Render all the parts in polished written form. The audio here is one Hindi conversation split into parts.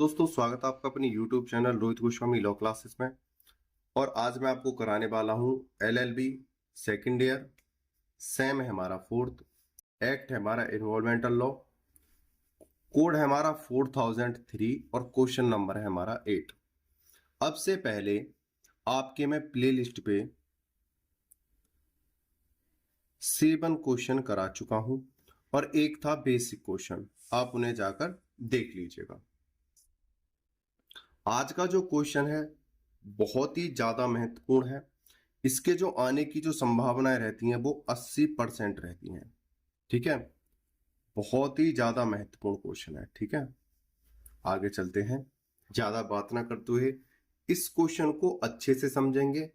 दोस्तों स्वागत है आपका अपनी YouTube channel Rohit Goswami law classes में। और आज मैं आपको कराने वाला हूं LLB सेकेंड ईयर। सेम है हमारा फोर्थ, एक्ट है हमारा इन्वॉल्वमेंटल लॉ, कोड है हमारा 4003 और क्वेश्चन नंबर है हमारा 8। अब से पहले आपके मैं प्ले लिस्ट पे 7 क्वेश्चन करा चुका हूं और एक था बेसिक क्वेश्चन, आप उन्हें जाकर देख लीजिएगा। आज का जो क्वेश्चन है बहुत ही ज्यादा महत्वपूर्ण है। इसके जो आने की जो संभावनाएं रहती हैं वो 80% रहती हैं। ठीक है, बहुत ही ज्यादा महत्वपूर्ण क्वेश्चन है। ठीक है, आगे चलते हैं। ज्यादा बात ना करते हुए इस क्वेश्चन को अच्छे से समझेंगे।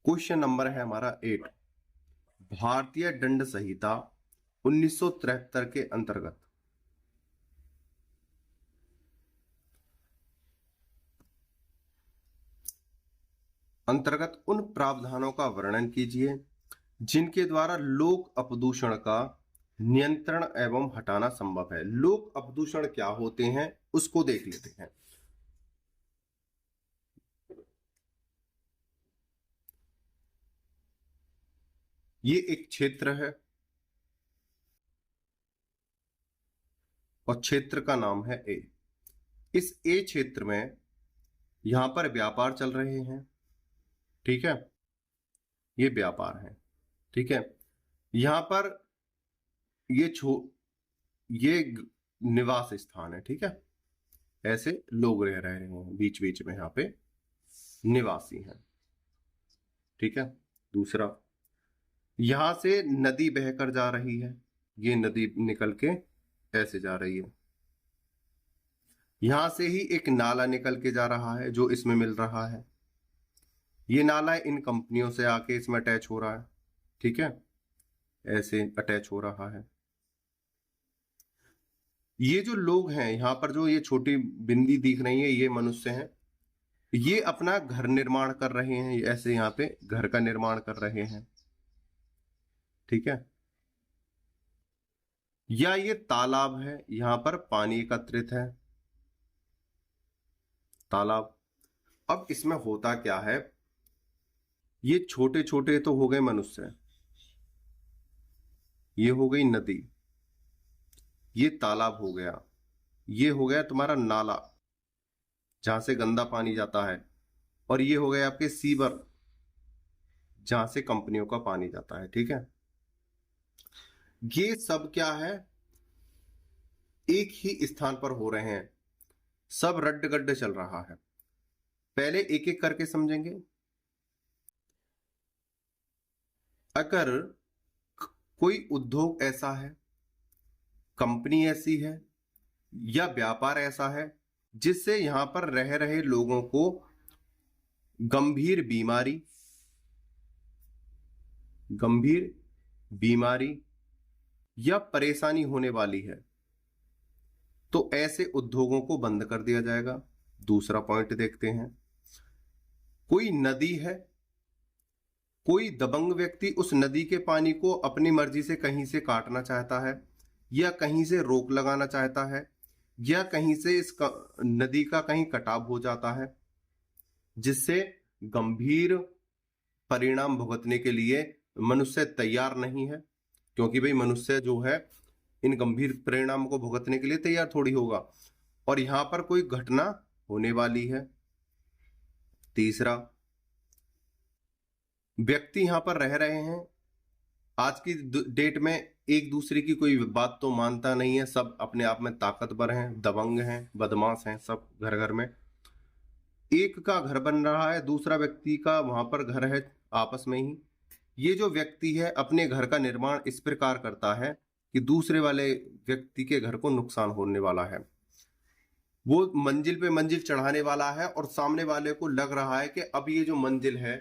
क्वेश्चन नंबर है हमारा 8। भारतीय दंड संहिता 1973 के अंतर्गत उन प्रावधानों का वर्णन कीजिए जिनके द्वारा लोक अपदूषण का नियंत्रण एवं हटाना संभव है। लोक अपदूषण क्या होते हैं उसको देख लेते हैं। ये एक क्षेत्र है और क्षेत्र का नाम है ए। इस ए क्षेत्र में यहां पर व्यापार चल रहे हैं। ठीक है, ये व्यापार है। ठीक है, यहां पर ये निवास स्थान है। ठीक है, ऐसे लोग रह रहे हैं, बीच बीच में यहां पे निवासी हैं। ठीक है, दूसरा, यहां से नदी बहकर जा रही है। ये नदी निकल के ऐसे जा रही है। यहां से ही एक नाला निकल के जा रहा है जो इसमें मिल रहा है। ये नाला इन कंपनियों से आके इसमें अटैच हो रहा है। ठीक है, ऐसे अटैच हो रहा है। ये जो लोग हैं यहां पर, जो ये छोटी बिंदी दिख रही है, ये मनुष्य हैं। ये अपना घर निर्माण कर रहे हैं, ऐसे यहां पे घर का निर्माण कर रहे हैं। ठीक है, या ये तालाब है, यहां पर पानी एकत्रित है, तालाब। अब इसमें होता क्या है, ये छोटे छोटे तो हो गए मनुष्य, ये हो गई नदी, ये तालाब हो गया, ये हो गया तुम्हारा नाला जहां से गंदा पानी जाता है, और ये हो गए आपके सीवर जहां से कंपनियों का पानी जाता है। ठीक है, ये सब क्या है, एक ही स्थान पर हो रहे हैं, सब रड्ड गड्ढ चल रहा है। पहले एक एक करके समझेंगे। अगर कोई उद्योग ऐसा है, कंपनी ऐसी है, या व्यापार ऐसा है जिससे यहां पर रह रहे लोगों को गंभीर बीमारी या परेशानी होने वाली है, तो ऐसे उद्योगों को बंद कर दिया जाएगा। दूसरा पॉइंट देखते हैं। कोई नदी है, कोई दबंग व्यक्ति उस नदी के पानी को अपनी मर्जी से कहीं से काटना चाहता है, या कहीं से रोक लगाना चाहता है, या कहीं से इस नदी का कहीं कटाव हो जाता है, जिससे गंभीर परिणाम भुगतने के लिए मनुष्य तैयार नहीं है। क्योंकि भाई मनुष्य जो है इन गंभीर परिणाम को भुगतने के लिए तैयार थोड़ी होगा, और यहां पर कोई घटना होने वाली है। तीसरा, व्यक्ति यहां पर रह रहे हैं, आज की डेट में एक दूसरे की कोई बात तो मानता नहीं है, सब अपने आप में ताकतवर हैं, दबंग हैं, बदमाश हैं, सब घर घर में। एक का घर बन रहा है, दूसरा व्यक्ति का वहां पर घर है आपस में ही। ये जो व्यक्ति है अपने घर का निर्माण इस प्रकार करता है कि दूसरे वाले व्यक्ति के घर को नुकसान होने वाला है। वो मंजिल पे मंजिल चढ़ाने वाला है, और सामने वाले को लग रहा है कि अब ये जो मंजिल है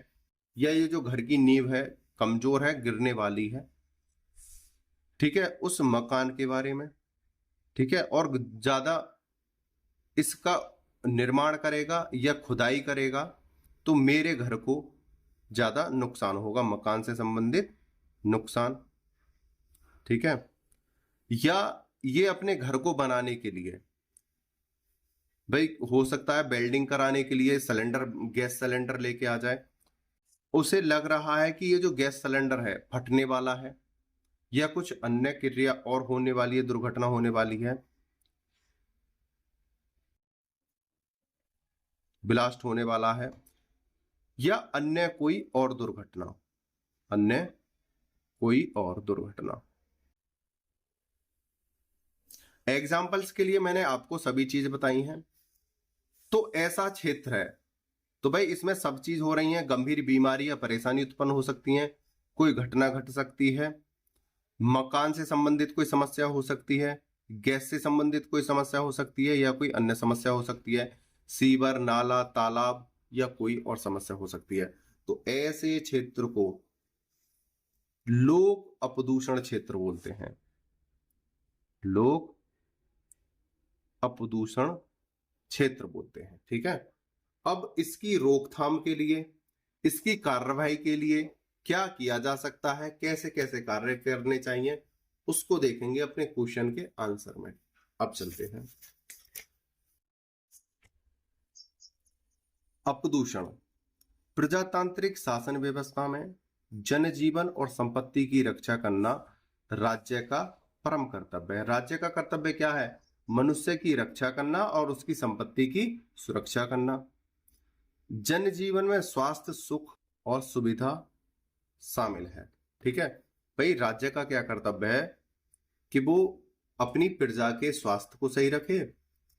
या ये जो घर की नींव है कमजोर है, गिरने वाली है। ठीक है, उस मकान के बारे में। ठीक है, और ज्यादा इसका निर्माण करेगा या खुदाई करेगा तो मेरे घर को ज्यादा नुकसान होगा, मकान से संबंधित नुकसान। ठीक है, या ये अपने घर को बनाने के लिए, भाई हो सकता है वेल्डिंग कराने के लिए सिलेंडर, गैस सिलेंडर लेके आ जाए, उसे लग रहा है कि ये जो गैस सिलेंडर है फटने वाला है या कुछ अन्य क्रिया और होने वाली है, दुर्घटना होने वाली है, ब्लास्ट होने वाला है, या अन्य कोई और दुर्घटना, अन्य कोई और दुर्घटना। एग्जाम्पल्स के लिए मैंने आपको सभी चीज बताई हैं। तो ऐसा क्षेत्र है, तो भाई इसमें सब चीज हो रही है, गंभीर बीमारी या परेशानी उत्पन्न हो सकती है, कोई घटना घट सकती है, मकान से संबंधित कोई समस्या हो सकती है, गैस से संबंधित कोई समस्या हो सकती है, या कोई अन्य समस्या हो सकती है, सीवर, नाला, तालाब या कोई और समस्या हो सकती है। तो ऐसे क्षेत्र को लोक अपदूषण क्षेत्र बोलते हैं, लोक अपदूषण क्षेत्र बोलते हैं। ठीक है, अब इसकी रोकथाम के लिए, इसकी कार्रवाई के लिए क्या किया जा सकता है, कैसे कैसे कार्य करने चाहिए, उसको देखेंगे अपने क्वेश्चन के आंसर में। अब चलते हैं। अपदूषण प्रजातांत्रिक शासन व्यवस्था में जनजीवन और संपत्ति की रक्षा करना राज्य का परम कर्तव्य है। राज्य का कर्तव्य क्या है? मनुष्य की रक्षा करना और उसकी संपत्ति की सुरक्षा करना। जनजीवन में स्वास्थ्य, सुख और सुविधा शामिल है। ठीक है भाई, राज्य का क्या कर्तव्य है कि वो अपनी प्रजा के स्वास्थ्य को सही रखे,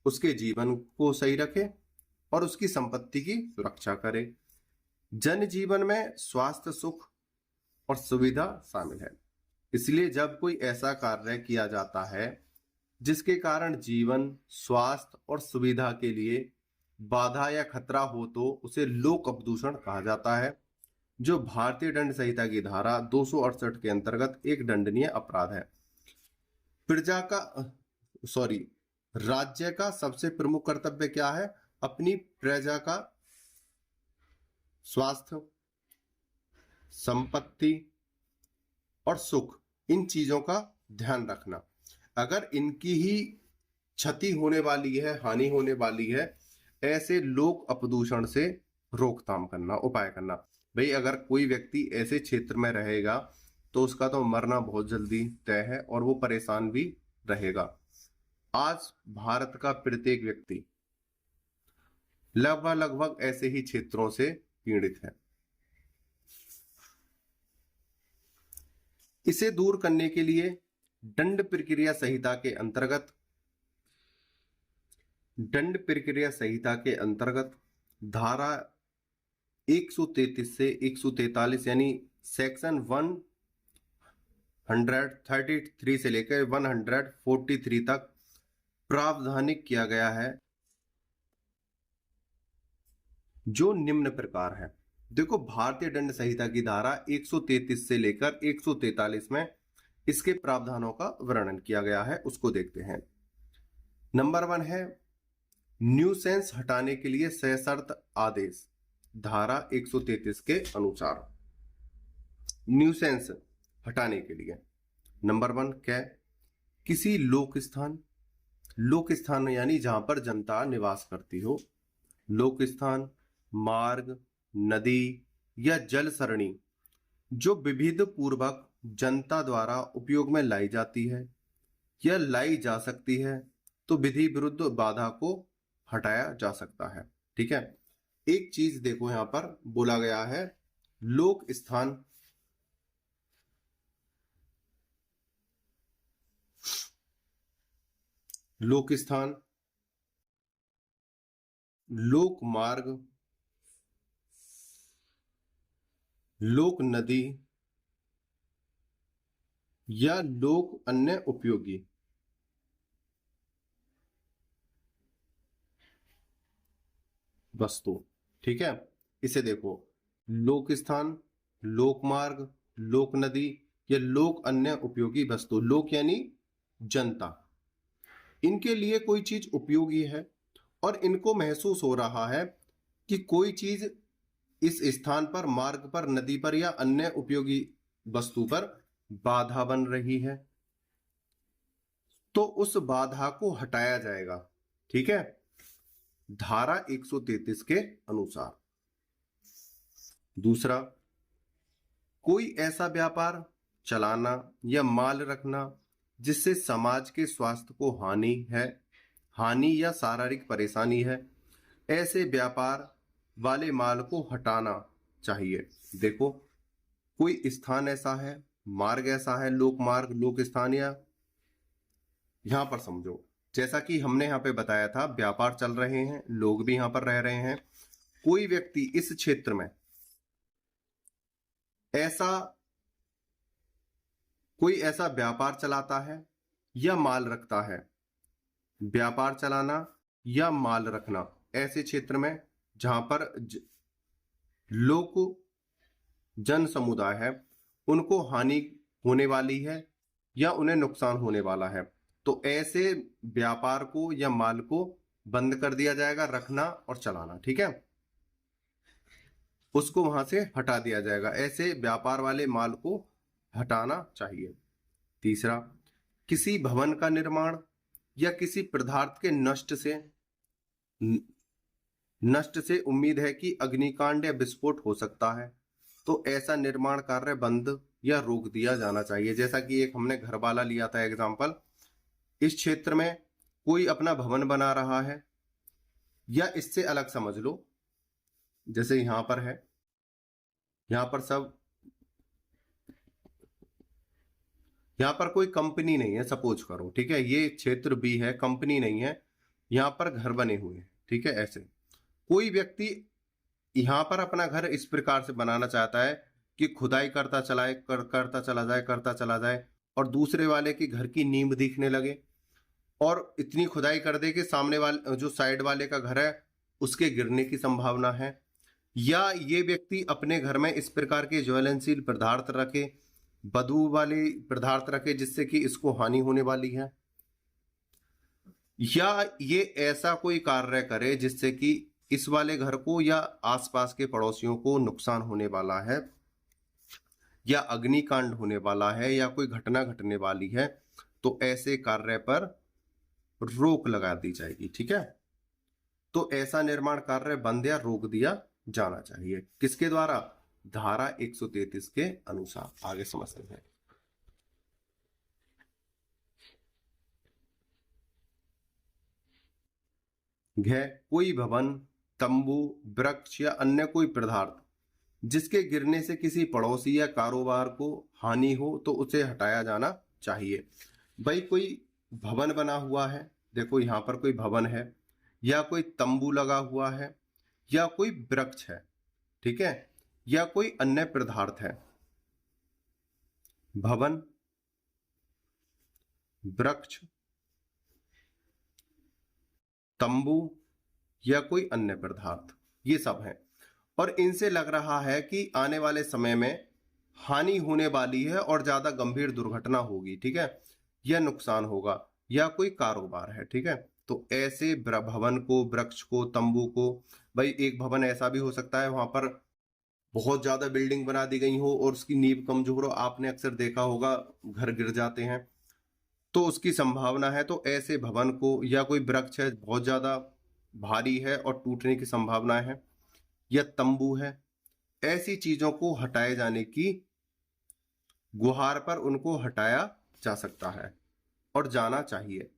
उसके जीवन को सही रखे और उसकी संपत्ति की सुरक्षा करे। जनजीवन में स्वास्थ्य, सुख और सुविधा शामिल है। इसलिए जब कोई ऐसा कार्य किया जाता है जिसके कारण जीवन, स्वास्थ्य और सुविधा के लिए बाधा या खतरा हो तो उसे लोक अपदूषण कहा जाता है, जो भारतीय दंड संहिता की धारा 268 के अंतर्गत एक दंडनीय अपराध है। राज्य का सबसे प्रमुख कर्तव्य क्या है? अपनी प्रजा का स्वास्थ्य, संपत्ति और सुख, इन चीजों का ध्यान रखना। अगर इनकी ही क्षति होने वाली है, हानि होने वाली है, ऐसे लोक अपदूषण से रोकथाम करना, उपाय करना। भाई अगर कोई व्यक्ति ऐसे क्षेत्र में रहेगा तो उसका तो मरना बहुत जल्दी तय है और वो परेशान भी रहेगा। आज भारत का प्रत्येक व्यक्ति लगभग ऐसे ही क्षेत्रों से पीड़ित है। इसे दूर करने के लिए दंड प्रक्रिया संहिता के अंतर्गत धारा 133 से 143 यानी सेक्शन 133 से लेकर 143 तक प्रावधानिक किया गया है, जो निम्न प्रकार है। देखो, भारतीय दंड संहिता की धारा 133 से लेकर 143 में इसके प्रावधानों का वर्णन किया गया है, उसको देखते हैं। नंबर 1 है न्यूसेंस हटाने के लिए सशर्त आदेश। धारा 133 के अनुसार न्यूसेंस हटाने के लिए नंबर 1 क्या? किसी लोक स्थान यानी जहां पर जनता निवास करती हो, लोक स्थान, मार्ग, नदी या जल सरणी जो विविध पूर्वक जनता द्वारा उपयोग में लाई जाती है या लाई जा सकती है, तो विधि विरुद्ध बाधा को हटाया जा सकता है। ठीक है, एक चीज देखो, यहां पर बोला गया है लोक स्थान, लोक मार्ग, लोक नदी या लोक अन्य उपयोगी वस्तु। ठीक है, इसे देखो, लोक स्थान, लोक मार्ग, लोक नदी या लोक अन्य उपयोगी वस्तु। लोक यानी जनता, इनके लिए कोई चीज उपयोगी है और इनको महसूस हो रहा है कि कोई चीज इस स्थान पर, मार्ग पर, नदी पर या अन्य उपयोगी वस्तु पर बाधा बन रही है। तो उस बाधा को हटाया जाएगा, ठीक है, धारा 133 के अनुसार। दूसरा, कोई ऐसा व्यापार चलाना या माल रखना जिससे समाज के स्वास्थ्य को हानि या शारीरिक परेशानी है, ऐसे व्यापार वाले माल को हटाना चाहिए। देखो, कोई स्थान ऐसा है, मार्ग ऐसा है, लोक मार्ग, लोक स्थान, या यहां पर समझो जैसा कि हमने यहां पे बताया था, व्यापार चल रहे हैं, लोग भी यहां पर रह रहे हैं। कोई व्यक्ति इस क्षेत्र में कोई ऐसा व्यापार चलाता है या माल रखता है, व्यापार चलाना या माल रखना ऐसे क्षेत्र में जहां पर लोग जन समुदाय है, उनको हानि होने वाली है या उन्हें नुकसान होने वाला है, तो ऐसे व्यापार को या माल को बंद कर दिया जाएगा, रखना और चलाना, ठीक है, उसको वहां से हटा दिया जाएगा। ऐसे व्यापार वाले माल को हटाना चाहिए। तीसरा, किसी भवन का निर्माण या किसी पदार्थ के नष्ट से उम्मीद है कि अग्निकांड या विस्फोट हो सकता है, तो ऐसा निर्माण कार्य बंद या रोक दिया जाना चाहिए। जैसा कि एक हमने घर वाला लिया था एग्जाम्पल, इस क्षेत्र में कोई अपना भवन बना रहा है, या इससे अलग समझ लो, जैसे यहां पर है, यहां पर कोई कंपनी नहीं है, सपोज करो, ठीक है, ये क्षेत्र भी है, कंपनी नहीं है, यहां पर घर बने हुए हैं, ठीक है। ऐसे कोई व्यक्ति यहां पर अपना घर इस प्रकार से बनाना चाहता है कि खुदाई करता चला जाए और दूसरे वाले के घर की नींव दिखने लगे, और इतनी खुदाई कर दे कि सामने वाले जो साइड वाले का घर है उसके गिरने की संभावना है। या ये व्यक्ति अपने घर में इस प्रकार के ज्वलनशील पदार्थ रखे, बदबू वाले पदार्थ रखे, जिससे कि इसको हानि होने वाली है। या ये ऐसा कोई कार्य करे जिससे कि इस वाले घर को या आसपास के पड़ोसियों को नुकसान होने वाला है, या अग्निकांड होने वाला है, या कोई घटना घटने वाली है, तो ऐसे कार्य पर रोक लगा दी जाएगी, ठीक है। तो ऐसा निर्माण कार्य बंद या रोक दिया जाना चाहिए, किसके द्वारा? धारा 133 के अनुसार। आगे समझते हैं। कोई भवन, तंबू, वृक्ष या अन्य कोई पदार्थ जिसके गिरने से किसी पड़ोसी या कारोबार को हानि हो, तो उसे हटाया जाना चाहिए। भाई, कोई भवन बना हुआ है, देखो यहां पर कोई भवन है, या कोई तंबू लगा हुआ है, या कोई वृक्ष है, ठीक है, या कोई अन्य पदार्थ है। भवन, वृक्ष, तंबू या कोई अन्य पदार्थ, ये सब है, और इनसे लग रहा है कि आने वाले समय में हानि होने वाली है और ज्यादा गंभीर दुर्घटना होगी, ठीक है, या नुकसान होगा, या कोई कारोबार है, ठीक है। तो ऐसे भवन को, वृक्ष को, तंबू को, भाई एक भवन ऐसा भी हो सकता है वहां पर बहुत ज्यादा बिल्डिंग बना दी गई हो और उसकी नींव कमजोर हो, आपने अक्सर देखा होगा घर गिर जाते हैं, तो उसकी संभावना है। तो ऐसे भवन को, या कोई वृक्ष है बहुत ज्यादा भारी है और टूटने की संभावना है, या तंबू है, ऐसी चीजों को हटाए जाने की गुहार पर उनको हटाया जा सकता है और जाना चाहिए।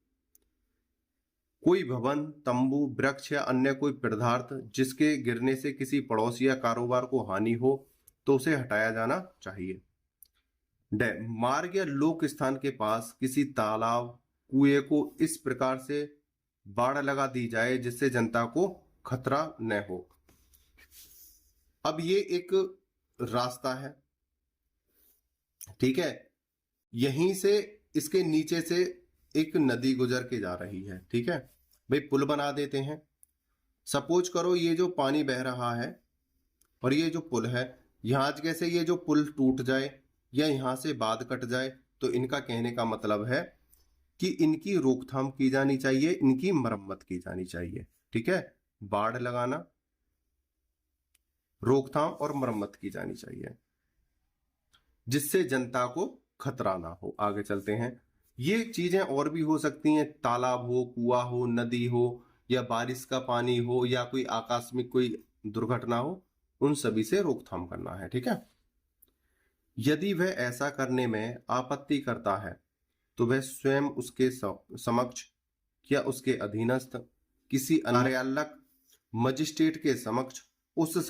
कोई भवन, तंबू, वृक्ष या अन्य कोई पदार्थ जिसके गिरने से किसी पड़ोसी या कारोबार को हानि हो, तो उसे हटाया जाना चाहिए। मार्ग या लोक स्थान के पास किसी तालाब, कुएं को इस प्रकार से बाड़ लगा दी जाए जिससे जनता को खतरा न हो। अब ये एक रास्ता है, ठीक है, यहीं से इसके नीचे से एक नदी गुजर के जा रही है, ठीक है। भाई पुल बना देते हैं, सपोज करो ये जो पानी बह रहा है और ये जो पुल है, यहां कैसे ये जो पुल टूट जाए या यहां से बांध कट जाए, तो इनका कहने का मतलब है कि इनकी रोकथाम की जानी चाहिए, इनकी मरम्मत की जानी चाहिए, ठीक है। बाढ़ लगाना, रोकथाम और मरम्मत की जानी चाहिए जिससे जनता को खतरा ना हो। आगे चलते हैं। ये चीजें और भी हो सकती हैं, तालाब हो, कुआं हो, नदी हो, या बारिश का पानी हो, या कोई आकस्मिक कोई दुर्घटना हो, उन सभी से रोकथाम करना है। ठीक है। यदि वह ऐसा करने में आपत्ति करता है तो वह स्वयं उसके समक्ष या उसके अधीनस्थ किसी कार्यालय मजिस्ट्रेट के समक्ष उस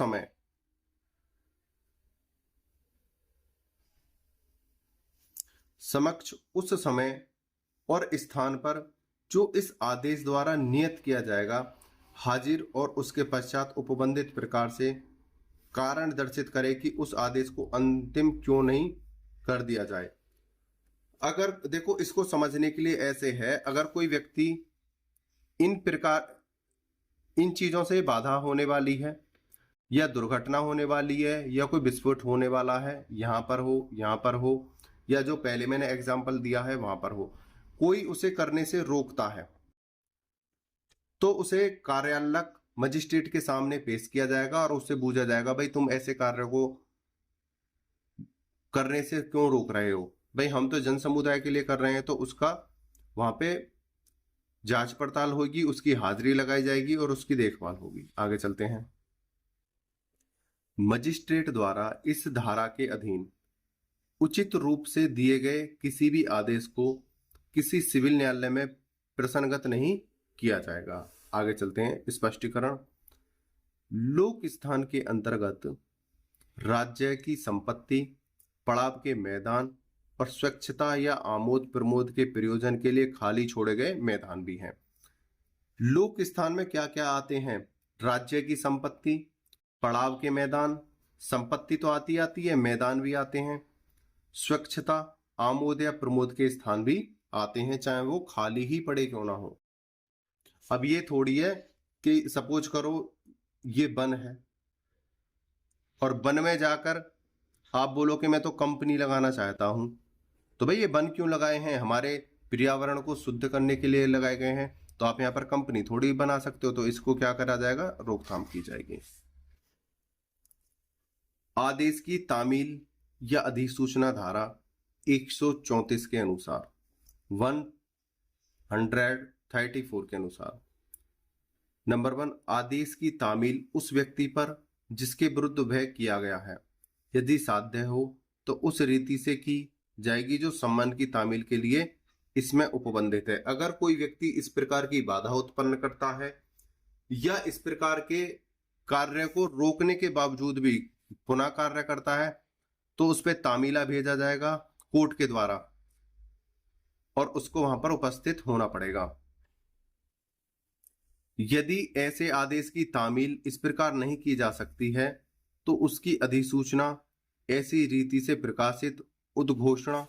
समय और स्थान पर जो इस आदेश द्वारा नियत किया जाएगा हाजिर, और उसके पश्चात उपबंधित प्रकार से कारण दर्शित करे कि उस आदेश को अंतिम क्यों नहीं कर दिया जाए। अगर देखो, इसको समझने के लिए ऐसे है, अगर कोई व्यक्ति इन चीजों से बाधा होने वाली है, या दुर्घटना होने वाली है, या कोई विस्फोट होने वाला है, यहाँ पर हो, या जो पहले मैंने एग्जाम्पल दिया है वहां पर हो, कोई उसे करने से रोकता है, तो उसे कार्यालय मजिस्ट्रेट के सामने पेश किया जाएगा और उससे पूछा जाएगा, भाई तुम ऐसे कार्य को करने से क्यों रोक रहे हो? भाई हम तो जन समुदाय के लिए कर रहे हैं, तो उसका वहां पे जांच पड़ताल होगी, उसकी हाजिरी लगाई जाएगी और उसकी देखभाल होगी। आगे चलते हैं। मजिस्ट्रेट द्वारा इस धारा के अधीन उचित रूप से दिए गए किसी भी आदेश को किसी सिविल न्यायालय में प्रसन्नगत नहीं किया जाएगा। आगे चलते हैं। स्पष्टीकरण। लोक स्थान के अंतर्गत राज्य की संपत्ति, पड़ाव के मैदान और स्वच्छता या आमोद प्रमोद के प्रयोजन के लिए खाली छोड़े गए मैदान भी हैं। लोक स्थान में क्या क्या आते हैं? राज्य की संपत्ति, पड़ाव के मैदान, संपत्ति तो आती है, मैदान भी आते हैं, स्वच्छता, आमोद या प्रमोद के स्थान भी आते हैं, चाहे वो खाली ही पड़े क्यों ना हो। अब ये थोड़ी है कि सपोज करो ये वन है और वन में जाकर आप बोलो कि मैं तो कंपनी लगाना चाहता हूं, तो भाई ये वन क्यों लगाए हैं? हमारे पर्यावरण को शुद्ध करने के लिए लगाए गए हैं, तो आप यहाँ पर कंपनी थोड़ी बना सकते हो, तो इसको क्या करा जाएगा? रोकथाम की जाएगी। आदेश की तामील या अधिसूचना धारा 134 के अनुसार 134 के अनुसार नंबर 1, आदेश की तामील उस व्यक्ति पर जिसके विरुद्ध वह किया गया है, यदि साध्य हो तो उस रीति से की जाएगी जो सम्मान की तामील के लिए इसमें उपबंधित है। अगर कोई व्यक्ति इस प्रकार की बाधा उत्पन्न करता है या इस प्रकार के कार्य को रोकने के बावजूद भी पुनः कार्य करता है, तो उस पर तामीला भेजा जाएगा कोर्ट के द्वारा और उसको वहां पर उपस्थित होना पड़ेगा। यदि ऐसे आदेश की तामील इस प्रकार नहीं की जा सकती है तो उसकी अधिसूचना ऐसी रीति से प्रकाशित उद्घोषणा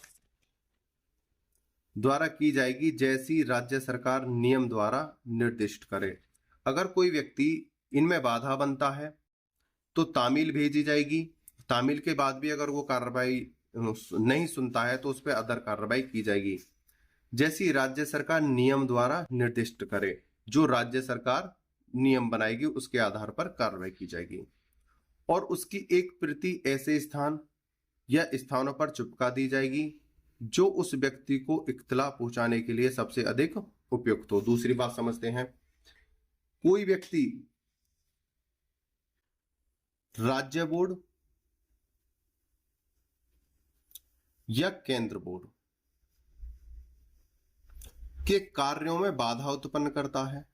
द्वारा की जाएगी जैसी राज्य सरकार नियम द्वारा निर्दिष्ट करे। अगर कोई व्यक्ति इनमें बाधा बनता है तो तामील भेजी जाएगी, तामील के बाद भी अगर वो कार्रवाई नहीं सुनता है तो उस पर अदर कार्रवाई की जाएगी जैसी राज्य सरकार नियम द्वारा निर्दिष्ट करे। जो राज्य सरकार नियम बनाएगी उसके आधार पर कार्रवाई की जाएगी और उसकी एक प्रति ऐसे स्थान या स्थानों पर चिपका दी जाएगी जो उस व्यक्ति को इत्तला पहुंचाने के लिए सबसे अधिक उपयुक्त हो। दूसरी बात समझते हैं। कोई व्यक्ति राज्य बोर्ड या केंद्र बोर्ड के कार्यों में बाधा उत्पन्न करता है,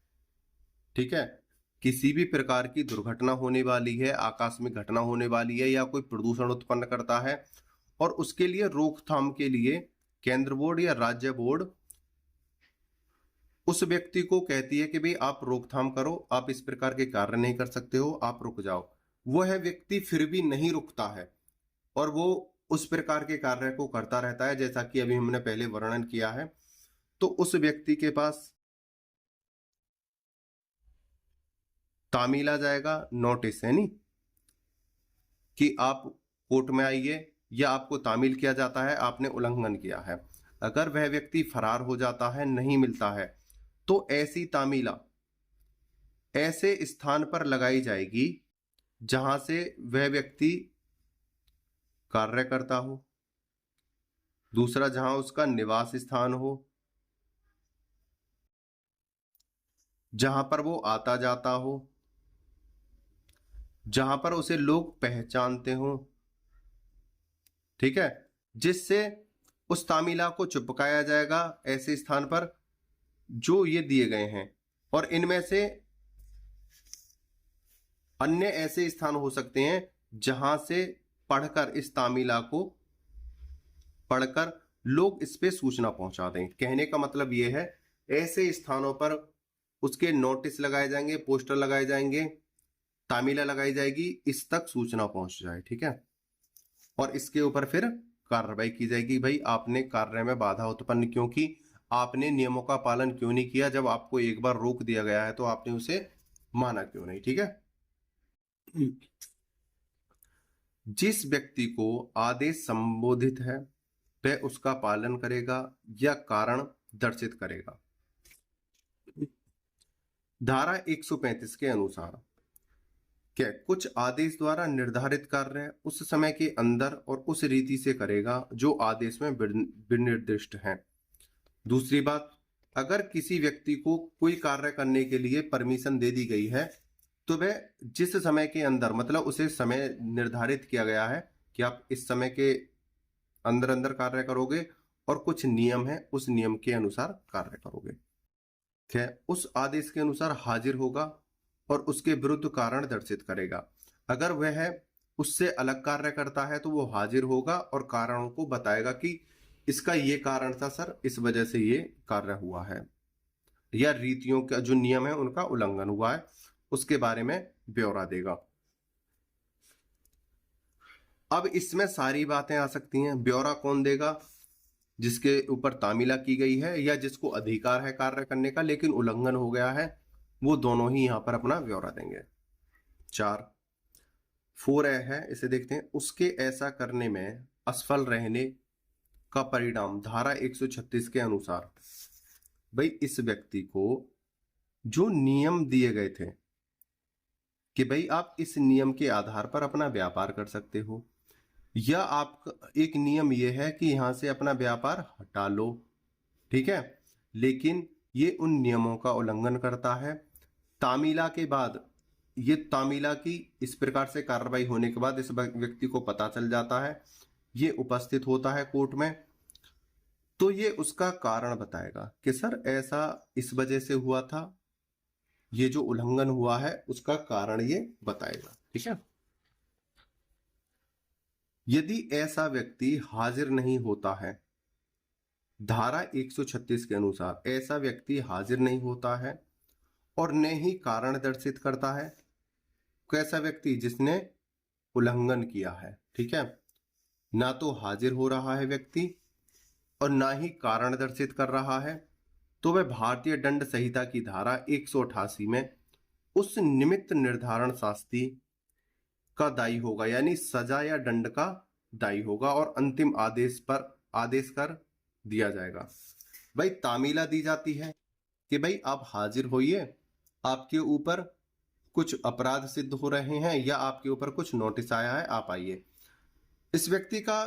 ठीक है, किसी भी प्रकार की दुर्घटना होने वाली है, आकस्मिक घटना होने वाली है, या कोई प्रदूषण उत्पन्न करता है और उसके लिए रोकथाम के लिए केंद्र बोर्ड या राज्य बोर्ड उस व्यक्ति को कहती है कि भाई आप रोकथाम करो, आप इस प्रकार के कार्य नहीं कर सकते हो, आप रुक जाओ। वह व्यक्ति फिर भी नहीं रुकता है और वो उस प्रकार के कार्य को करता रहता है जैसा कि अभी हमने पहले वर्णन किया है, तो उस व्यक्ति के पास तामील आ जाएगा, नोटिस है नहीं कि आप कोर्ट में आइए, या आपको तामील किया जाता है आपने उल्लंघन किया है। अगर वह व्यक्ति फरार हो जाता है, नहीं मिलता है, तो ऐसी तामीला ऐसे स्थान पर लगाई जाएगी जहां से वह व्यक्ति कार्य करता हो, दूसरा जहां उसका निवास स्थान हो, जहां पर वो आता जाता हो, जहां पर उसे लोग पहचानते हो, ठीक है, जिससे उस तामिला को चिपकाया जाएगा ऐसे स्थान पर जो ये दिए गए हैं। और इनमें से अन्य ऐसे स्थान हो सकते हैं जहां से पढ़कर इस तामिला को पढ़कर लोग इस पे सूचना पहुंचा दें। कहने का मतलब ये है, ऐसे स्थानों पर उसके नोटिस लगाए जाएंगे, पोस्टर लगाए जाएंगे, तामिला लगाई जाएगी, इस तक सूचना पहुंच जाए, ठीक है। और इसके ऊपर फिर कार्रवाई की जाएगी, भाई आपने कार्य में बाधा उत्पन्न क्यों की, आपने नियमों का पालन क्यों नहीं किया, जब आपको एक बार रोक दिया गया है तो आपने उसे माना क्यों नहीं, ठीक है। जिस व्यक्ति को आदेश संबोधित है वह उसका पालन करेगा या कारण दर्शित करेगा। धारा 135 के अनुसार क्या कुछ आदेश द्वारा निर्धारित कार्य उस समय के अंदर और उस रीति से करेगा जो आदेश में विनिर्दिष्ट है। दूसरी बात, अगर किसी व्यक्ति को कोई कार्य करने के लिए परमिशन दे दी गई है तो वह जिस समय के अंदर, मतलब उसे समय निर्धारित किया गया है कि आप इस समय के अंदर अंदर कार्य करोगे और कुछ नियम है, उस नियम के अनुसार कार्य करोगे, ठीक है, उस आदेश के अनुसार हाजिर होगा और उसके विरुद्ध कारण दर्शित करेगा। अगर वह उससे अलग कार्य करता है तो वो हाजिर होगा और कारणों को बताएगा कि इसका ये कारण था सर, इस वजह से ये कार्य हुआ है, या रीतियों का जो नियम है उनका उल्लंघन हुआ है, उसके बारे में ब्यौरा देगा। अब इसमें सारी बातें आ सकती हैं। ब्यौरा कौन देगा? जिसके ऊपर तामिला की गई है या जिसको अधिकार है कार्य करने का लेकिन उल्लंघन हो गया है, वो दोनों ही यहां पर अपना ब्यौरा देंगे। 4 है, इसे देखते हैं। उसके ऐसा करने में असफल रहने का परिणाम धारा 136 के अनुसार, भाई इस व्यक्ति को जो नियम दिए गए थे कि भाई आप इस नियम के आधार पर अपना व्यापार कर सकते हो, या आप एक नियम यह है कि यहां से अपना व्यापार हटा लो, ठीक है, लेकिन ये उन नियमों का उल्लंघन करता है। तामिला के बाद, ये तामिला की इस प्रकार से कार्रवाई होने के बाद इस व्यक्ति को पता चल जाता है, ये उपस्थित होता है कोर्ट में, तो ये उसका कारण बताएगा कि सर ऐसा इस वजह से हुआ था, ये जो उल्लंघन हुआ है उसका कारण ये बताएगा, ठीक है। यदि ऐसा व्यक्ति हाजिर नहीं होता है, धारा 136 के अनुसार ऐसा व्यक्ति हाजिर नहीं होता है और न ही कारण दर्शित करता है, कैसा व्यक्ति? जिसने उल्लंघन किया है, ठीक है, ना तो हाजिर हो रहा है व्यक्ति और ना ही कारण दर्शित कर रहा है, तो वह भारतीय दंड संहिता की धारा 188 में उस निमित्त निर्धारण शास्ति का दायी होगा, यानी सजा या दंड का दायी होगा और अंतिम आदेश कर दिया जाएगा। भाई तामिला दी जाती है कि भाई आप हाजिर होइए, आपके ऊपर कुछ अपराध सिद्ध हो रहे हैं या आपके ऊपर कुछ नोटिस आया है, आप आइए। इस व्यक्ति का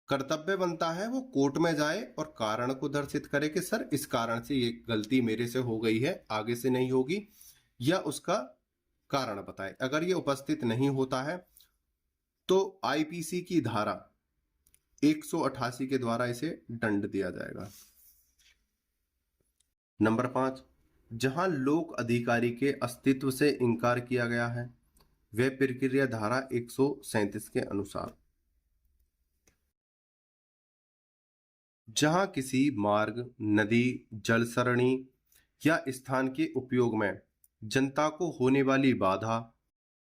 कर्तव्य बनता है वो कोर्ट में जाए और कारण को दर्शित करे कि सर इस कारण से ये गलती मेरे से हो गई है, आगे से नहीं होगी, या उसका कारण बताए। अगर ये उपस्थित नहीं होता है तो आईपीसी की धारा 188 के द्वारा इसे दंड दिया जाएगा। नंबर 5, जहां लोक अधिकारी के अस्तित्व से इंकार किया गया है वह प्रक्रिया धारा 137 के अनुसार, जहां किसी मार्ग, नदी, जल सरणी या स्थान के उपयोग में जनता को होने वाली बाधा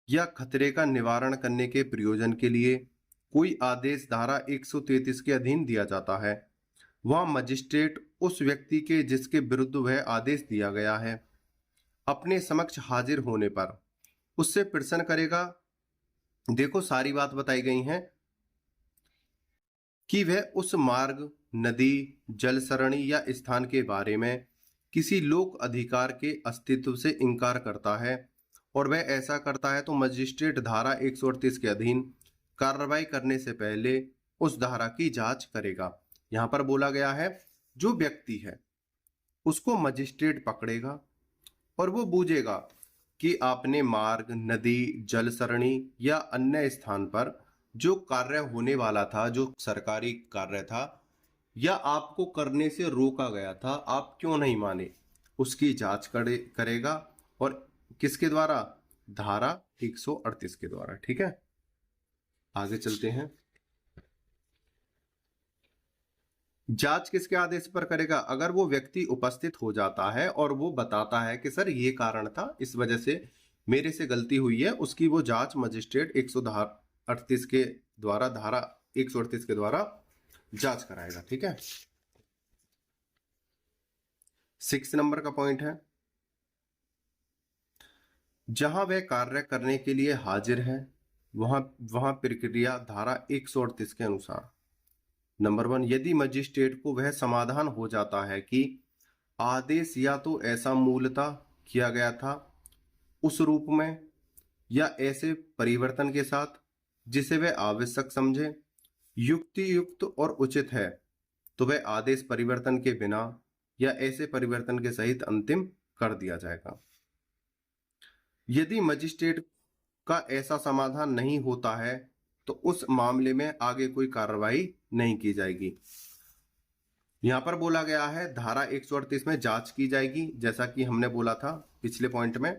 या खतरे का निवारण करने के प्रयोजन के लिए कोई आदेश धारा 133 के अधीन दिया जाता है, वह मजिस्ट्रेट उस व्यक्ति के जिसके विरुद्ध वह आदेश दिया गया है अपने समक्ष हाजिर होने पर उससे प्रश्न करेगा। देखो सारी बात बताई गई है कि वह उस मार्ग, नदी, जल सरणी या स्थान के बारे में किसी लोक अधिकार के अस्तित्व से इंकार करता है और वह ऐसा करता है तो मजिस्ट्रेट धारा 138 के अधीन कार्रवाई करने से पहले उस धारा की जांच करेगा। यहां पर बोला गया है जो व्यक्ति है उसको मजिस्ट्रेट पकड़ेगा और वो बूझेगा कि आपने मार्ग, नदी, जल सरणी या अन्य स्थान पर जो कार्य होने वाला था, जो सरकारी कार्य था या आपको करने से रोका गया था, आप क्यों नहीं माने, उसकी जांच करेगा। और किसके द्वारा? धारा 138 के द्वारा। ठीक है, आगे चलते हैं। जांच किसके आदेश पर करेगा? अगर वो व्यक्ति उपस्थित हो जाता है और वो बताता है कि सर ये कारण था, इस वजह से मेरे से गलती हुई है, उसकी वो जांच मजिस्ट्रेट 138 के द्वारा, धारा 138 के द्वारा जांच कराएगा। ठीक है, 6 नंबर का पॉइंट है, जहां वह कार्य करने के लिए हाजिर है वहां वहां प्रक्रिया धारा 138 के अनुसार। नंबर 1, यदि मजिस्ट्रेट को वह समाधान हो जाता है कि आदेश या तो ऐसा मूलतः किया गया था उस रूप में या ऐसे परिवर्तन के साथ जिसे वह आवश्यक समझे, युक्ति युक्त और उचित है, तो वह आदेश परिवर्तन के बिना या ऐसे परिवर्तन के सहित अंतिम कर दिया जाएगा। यदि मजिस्ट्रेट का ऐसा समाधान नहीं होता है तो उस मामले में आगे कोई कार्रवाई नहीं की जाएगी। यहां पर बोला गया है धारा 138 में जांच की जाएगी, जैसा कि हमने बोला था पिछले पॉइंट में।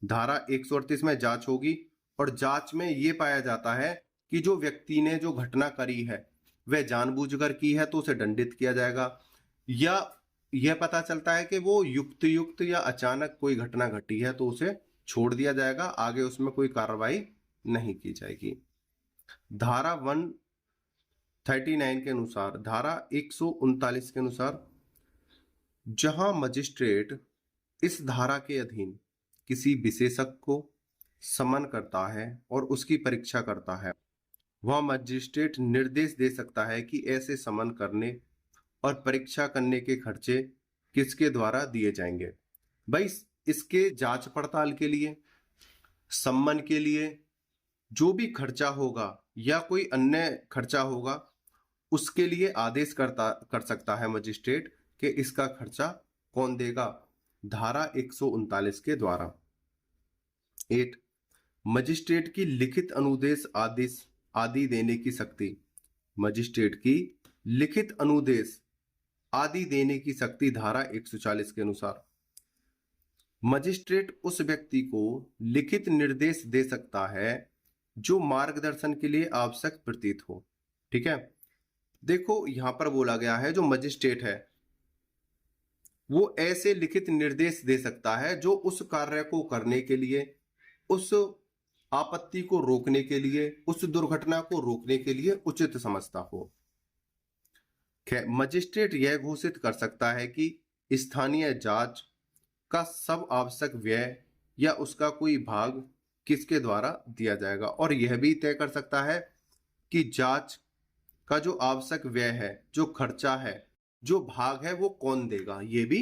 धारा 138 में जांच होगी और जांच में यह पाया जाता है कि जो व्यक्ति ने जो घटना करी है वह जानबूझकर की है तो उसे दंडित किया जाएगा, या यह पता चलता है कि वो युक्त या अचानक कोई घटना घटी है तो उसे छोड़ दिया जाएगा, आगे उसमें कोई कार्रवाई नहीं की जाएगी। धारा 139 के अनुसार, धारा 139 के अनुसार, जहां मजिस्ट्रेट इस धारा के अधीन किसी विशेषज्ञ को समन करता है और उसकी परीक्षा करता है, वह मजिस्ट्रेट निर्देश दे सकता है कि ऐसे समन करने और परीक्षा करने के खर्चे किसके द्वारा दिए जाएंगे। भाई, इसके जांच पड़ताल के लिए, सम्मन के लिए जो भी खर्चा होगा या कोई अन्य खर्चा होगा उसके लिए आदेश कर सकता है मजिस्ट्रेट कि इसका खर्चा कौन देगा, धारा 139 के द्वारा। 8, मजिस्ट्रेट की लिखित अनुदेश आदेश आदि देने की शक्ति। मजिस्ट्रेट की लिखित अनुदेश आदि देने की शक्ति धारा 140 के अनुसार। मजिस्ट्रेट उस व्यक्ति को लिखित निर्देश दे सकता है जो मार्गदर्शन के लिए आवश्यक प्रतीत हो। ठीक है, देखो यहां पर बोला गया है जो मजिस्ट्रेट है वो ऐसे लिखित निर्देश दे सकता है जो उस कार्य को करने के लिए, उस आपत्ति को रोकने के लिए, उस दुर्घटना को रोकने के लिए उचित समझता हो। मजिस्ट्रेट यह घोषित कर सकता है कि स्थानीय जांच का सब आवश्यक व्यय या उसका कोई भाग किसके द्वारा दिया जाएगा, और यह भी तय कर सकता है कि जांच का जो आवश्यक व्यय है, जो खर्चा है, जो भाग है वो कौन देगा, यह भी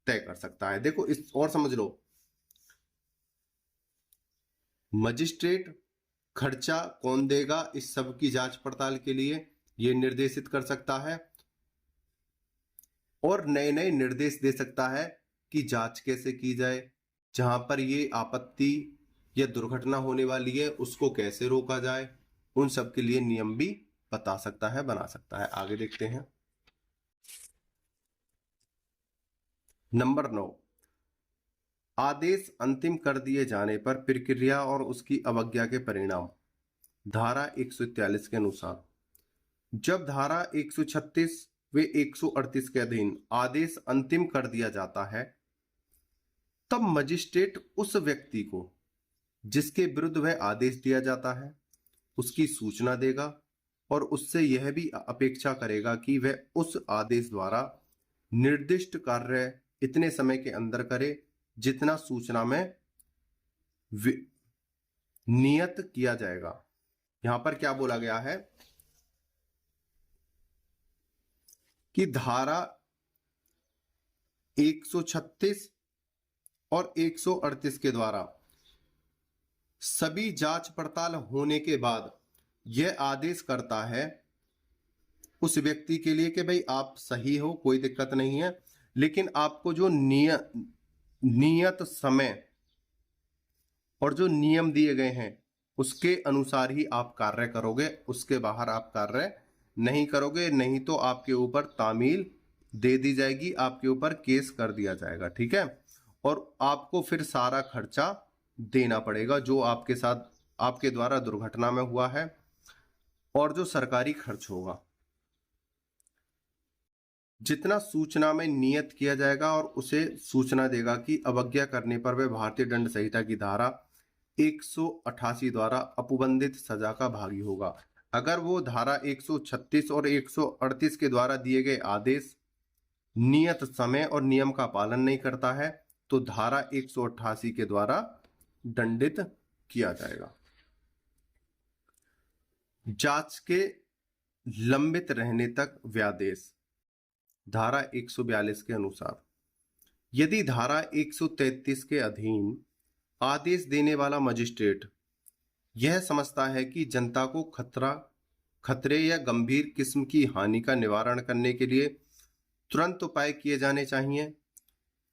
तय कर सकता है। देखो इस और समझ लो, मजिस्ट्रेट खर्चा कौन देगा इस सब की जांच पड़ताल के लिए यह निर्देशित कर सकता है और नए नए निर्देश दे सकता है कि जांच कैसे की जाए, जहां पर ये आपत्ति या दुर्घटना होने वाली है उसको कैसे रोका जाए, उन सब के लिए नियम भी बता सकता है, बना सकता है। आगे देखते हैं। नंबर 9, आदेश अंतिम कर दिए जाने पर प्रक्रिया और उसकी अवज्ञा के परिणाम। धारा 143 के अनुसार, जब धारा 136 व 138 के अधीन आदेश अंतिम कर दिया जाता है तब मजिस्ट्रेट उस व्यक्ति को जिसके विरुद्ध वह आदेश दिया जाता है उसकी सूचना देगा और उससे यह भी अपेक्षा करेगा कि वह उस आदेश द्वारा निर्दिष्ट कार्य इतने समय के अंदर करे जितना सूचना में नियत किया जाएगा। यहां पर क्या बोला गया है कि धारा 136 और 138 के द्वारा सभी जांच पड़ताल होने के बाद यह आदेश करता है उस व्यक्ति के लिए कि भाई आप सही हो, कोई दिक्कत नहीं है, लेकिन आपको जो नियत समय और जो नियम दिए गए हैं उसके अनुसार ही आप कार्य करोगे, उसके बाहर आप कार्य नहीं करोगे, नहीं तो आपके ऊपर तामील दे दी जाएगी, आपके ऊपर केस कर दिया जाएगा, ठीक है। और आपको फिर सारा खर्चा देना पड़ेगा जो आपके साथ आपके द्वारा दुर्घटना में हुआ है और जो सरकारी खर्च होगा। जितना सूचना में नियत किया जाएगा और उसे सूचना देगा कि अवज्ञा करने पर वह भारतीय दंड संहिता की धारा 188 द्वारा उपबंधित सजा का भागी होगा। अगर वो धारा 136 और 138 के द्वारा दिए गए आदेश, नियत समय और नियम का पालन नहीं करता है तो धारा 188 के द्वारा दंडित किया जाएगा। जांच के लंबित रहने तक व्यादेश, धारा 142 के अनुसार यदि धारा 133 के अधीन आदेश देने वाला मजिस्ट्रेट यह समझता है कि जनता को खतरे या गंभीर किस्म की हानि का निवारण करने के लिए तुरंत उपाय किए जाने चाहिए,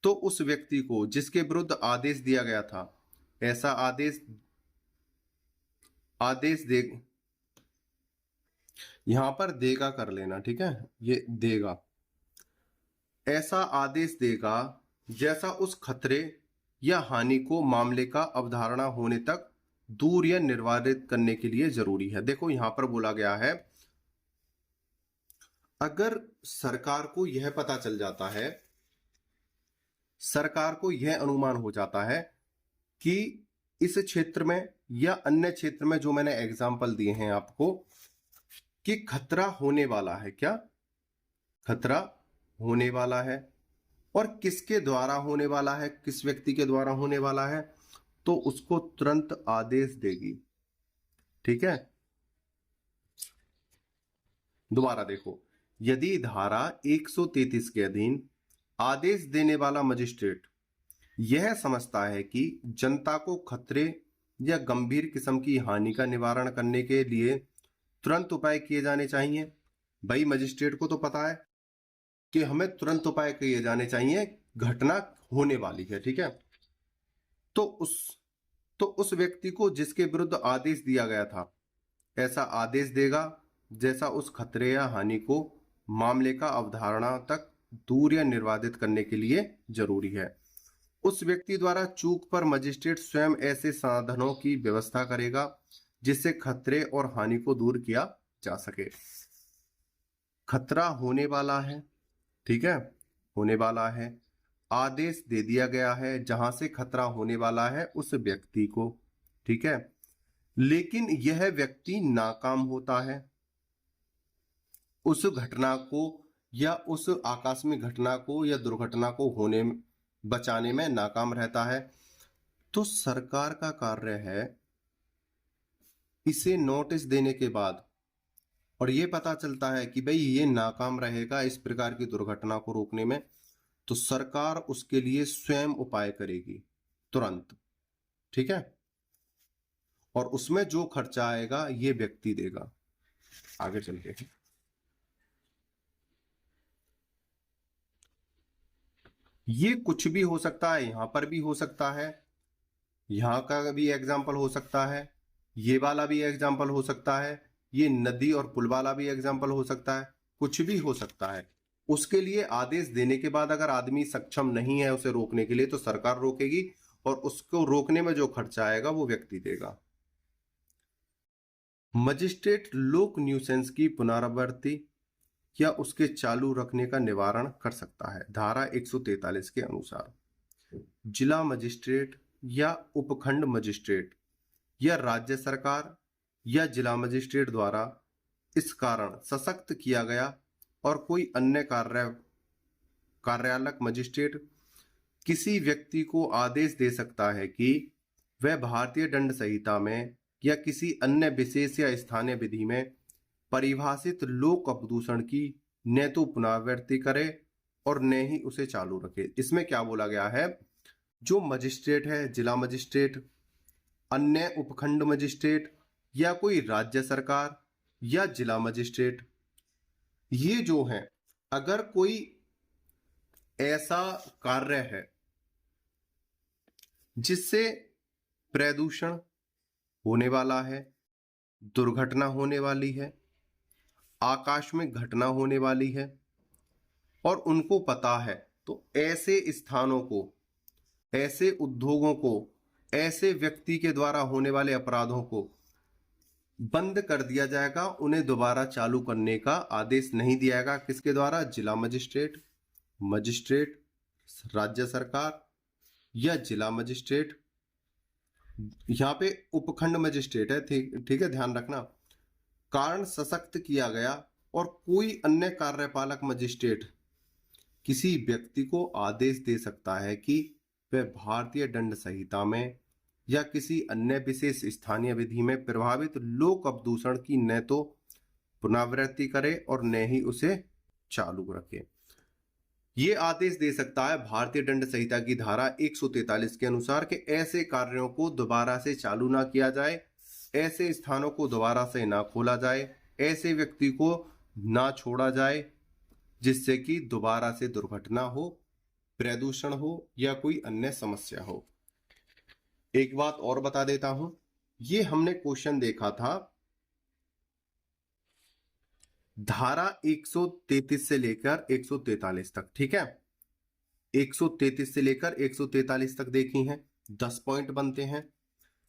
तो उस व्यक्ति को जिसके विरुद्ध आदेश दिया गया था ऐसा आदेश दे, यहां पर देगा कर लेना, ठीक है, ये देगा, ऐसा आदेश देगा जैसा उस खतरे या हानि को मामले का अवधारणा होने तक दूर या निर्वारित करने के लिए जरूरी है। देखो यहां पर बोला गया है, अगर सरकार को यह पता चल जाता है, सरकार को यह अनुमान हो जाता है कि इस क्षेत्र में या अन्य क्षेत्र में जो मैंने एग्जाम्पल दिए हैं आपको कि खतरा होने वाला है, क्या खतरा होने वाला है और किसके द्वारा होने वाला है, किस व्यक्ति के द्वारा होने वाला है, तो उसको तुरंत आदेश देगी, ठीक है। दोबारा देखो, यदि धारा 133 के अधीन आदेश देने वाला मजिस्ट्रेट यह समझता है कि जनता को खतरे या गंभीर किस्म की हानि का निवारण करने के लिए तुरंत उपाय किए जाने चाहिए, भाई मजिस्ट्रेट को तो पता है कि हमें तुरंत उपाय किए जाने चाहिए, घटना होने वाली है, ठीक है, तो उस व्यक्ति को जिसके विरुद्ध आदेश दिया गया था ऐसा आदेश देगा जैसा उस खतरे या हानि को मामले का अवधारणा तक दूर या निर्वाधित करने के लिए जरूरी है। उस व्यक्ति द्वारा चूक पर मजिस्ट्रेट स्वयं ऐसे साधनों की व्यवस्था करेगा जिससे खतरे और हानि को दूर किया जा सके। खतरा होने वाला है, ठीक है, होने वाला है, आदेश दे दिया गया है जहां से खतरा होने वाला है उस व्यक्ति को, ठीक है, लेकिन यह व्यक्ति नाकाम होता है, उस घटना को या उस आकस्मिक घटना को या दुर्घटना को होने बचाने में नाकाम रहता है, तो सरकार का कार्य है इसे नोटिस देने के बाद और ये पता चलता है कि भाई ये नाकाम रहेगा इस प्रकार की दुर्घटना को रोकने में, तो सरकार उसके लिए स्वयं उपाय करेगी तुरंत, ठीक है, और उसमें जो खर्चा आएगा ये व्यक्ति देगा। आगे चलते हैं, ये कुछ भी हो सकता है, यहां पर भी हो सकता है, यहां का भी एग्जाम्पल हो सकता है, ये वाला भी एग्जाम्पल हो सकता है, ये नदी और पुल वाला भी एग्जाम्पल हो सकता है, कुछ भी हो सकता है। उसके लिए आदेश देने के बाद अगर आदमी सक्षम नहीं है उसे रोकने के लिए तो सरकार रोकेगी और उसको रोकने में जो खर्चा आएगा वो व्यक्ति देगा। मजिस्ट्रेट लोक न्यूसेंस की पुनरावृत्ति या उसके चालू रखने का निवारण कर सकता है। धारा 143 के अनुसार जिला मजिस्ट्रेट या उपखंड मजिस्ट्रेट या राज्य सरकार या जिला मजिस्ट्रेट द्वारा इस कारण सशक्त किया गया और कोई अन्य कार्यालक मजिस्ट्रेट किसी व्यक्ति को आदेश दे सकता है कि वह भारतीय दंड संहिता में या किसी अन्य विशेष या स्थानीय विधि में परिभाषित लोक अपदूषण की न तो पुनरावृत्ति करे और न ही उसे चालू रखे। इसमें क्या बोला गया है, जो मजिस्ट्रेट है, जिला मजिस्ट्रेट, अन्य उपखंड मजिस्ट्रेट या कोई राज्य सरकार या जिला मजिस्ट्रेट ये जो है, अगर कोई ऐसा कार्य है जिससे प्रदूषण होने वाला है, दुर्घटना होने वाली है, आकाश में घटना होने वाली है और उनको पता है, तो ऐसे स्थानों को, ऐसे उद्योगों को, ऐसे व्यक्ति के द्वारा होने वाले अपराधों को बंद कर दिया जाएगा। उन्हें दोबारा चालू करने का आदेश नहीं दिया जाएगा। किसके द्वारा? जिला मजिस्ट्रेट, मजिस्ट्रेट, राज्य सरकार या जिला मजिस्ट्रेट। यहाँ पे उपखंड मजिस्ट्रेट है, ठीक है, ध्यान रखना। कारण सशक्त किया गया और कोई अन्य कार्यपालक मजिस्ट्रेट किसी व्यक्ति को आदेश दे सकता है कि वह भारतीय दंड संहिता में या किसी अन्य विशेष स्थानीय विधि में प्रभावित लोक अपदूषण की न तो पुनरावृत्ति करे और न ही उसे चालू रखे। ये आदेश दे सकता है भारतीय दंड संहिता की धारा 143 के अनुसार कि ऐसे कार्यों को दोबारा से चालू ना किया जाए, ऐसे स्थानों को दोबारा से ना खोला जाए, ऐसे व्यक्ति को ना छोड़ा जाए जिससे कि दोबारा से दुर्घटना हो, प्रदूषण हो या कोई अन्य समस्या हो। एक बात और बता देता हूं, ये हमने क्वेश्चन देखा था धारा 133 से लेकर 143 तक, ठीक है, 133 से लेकर 143 तक देखी हैं, 10 पॉइंट बनते हैं।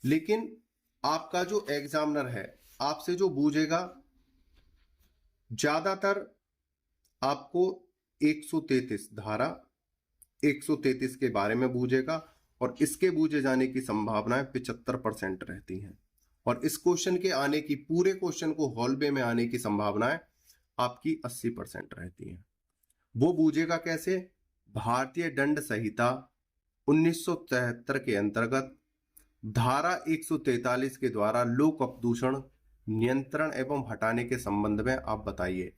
लेकिन आपका जो एग्जामिनर है आपसे जो पूछेगा, ज्यादातर आपको 133 धारा 133 के बारे में पूछेगा और इसके पूछे जाने की संभावनाएं 75% रहती हैं। और इस क्वेश्चन के आने की, पूरे क्वेश्चन को हॉलवे में आने की संभावनाएं आपकी 80% रहती हैं। वो पूछेगा कैसे? भारतीय दंड संहिता 1973 के अंतर्गत धारा 143 के द्वारा लोक अपदूषण नियंत्रण एवं हटाने के संबंध में आप बताइए।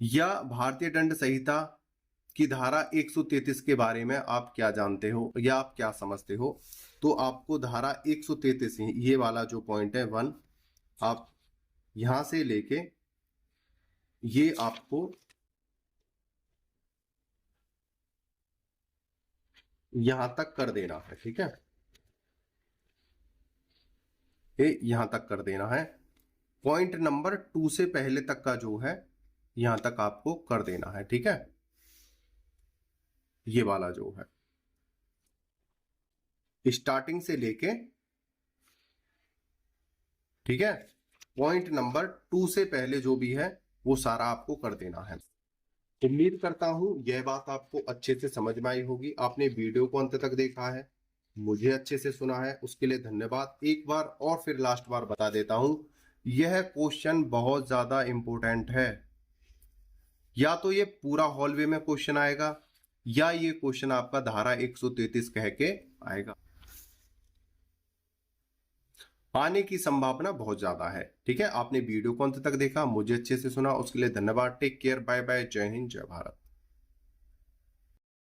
या भारतीय दंड संहिता की धारा 133 के बारे में आप क्या जानते हो या आप क्या समझते हो। तो आपको धारा 133, ये वाला जो पॉइंट है 1, आप यहां से लेके ये आपको यहां तक कर देना है, ठीक है, ये यहां तक कर देना है। पॉइंट नंबर 2 से पहले तक का जो है यहां तक आपको कर देना है, ठीक है, ये वाला जो है स्टार्टिंग से लेके, ठीक है, पॉइंट नंबर 2 से पहले जो भी है वो सारा आपको कर देना है। उम्मीद करता हूं यह बात आपको अच्छे से समझ में आई होगी। आपने वीडियो को अंत तक देखा है, मुझे अच्छे से सुना है, उसके लिए धन्यवाद। एक बार और फिर लास्ट बार बता देता हूं, यह क्वेश्चन बहुत ज्यादा इंपॉर्टेंट है। या तो ये पूरा हॉलवे में क्वेश्चन आएगा या ये क्वेश्चन आपका धारा 133 कह के आएगा, आने की संभावना बहुत ज्यादा है। ठीक है, आपने वीडियो को अंत तक देखा, मुझे अच्छे से सुना, उसके लिए धन्यवाद। टेक केयर, बाय बाय, जय हिंद, जय भारत।